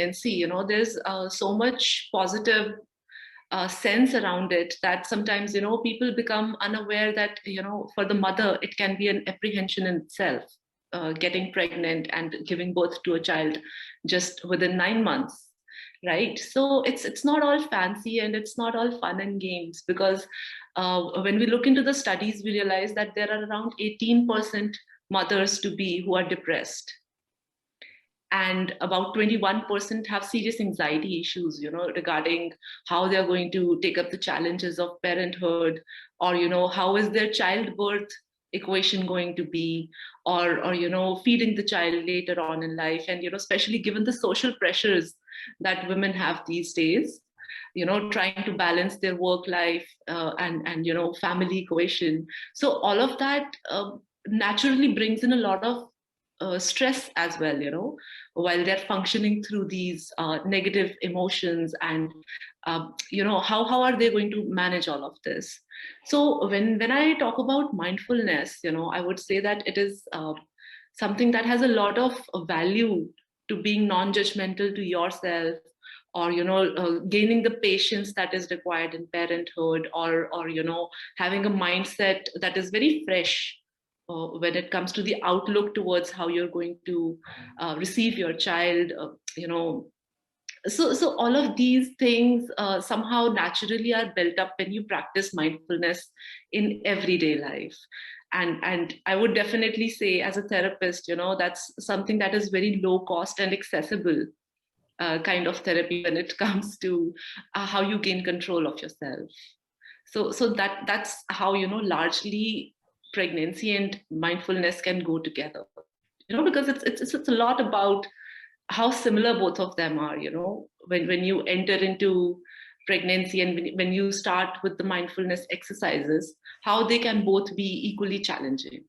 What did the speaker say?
pregnancy, there's so much positive sense around it that sometimes, people become unaware that, for the mother, it can be an apprehension in itself, getting pregnant and giving birth to a child just within 9 months. Right. So it's not all fancy and it's not all fun and games, because when we look into the studies, we realize that there are around 18% mothers to be who are depressed, and about 21% have serious anxiety issues, regarding how they're going to take up the challenges of parenthood, or, how is their childbirth equation going to be, or feeding the child later on in life. And, especially given the social pressures that women have these days, trying to balance their work life and family equation. So all of that naturally brings in a lot of stress as well, while they're functioning through these negative emotions. And how are they going to manage all of this? So when I talk about mindfulness, I would say that it is something that has a lot of value to being non-judgmental to yourself, or gaining the patience that is required in parenthood, or having a mindset that is very fresh when it comes to the outlook towards how you're going to receive your child. So all of these things somehow naturally are built up when you practice mindfulness in everyday life. And I would definitely say, as a therapist, that's something that is very low cost and accessible kind of therapy when it comes to how you gain control of yourself. So that's how, largely pregnancy and mindfulness can go together, because it's a lot about how similar both of them are, when you enter into pregnancy, and when you start with the mindfulness exercises, how they can both be equally challenging.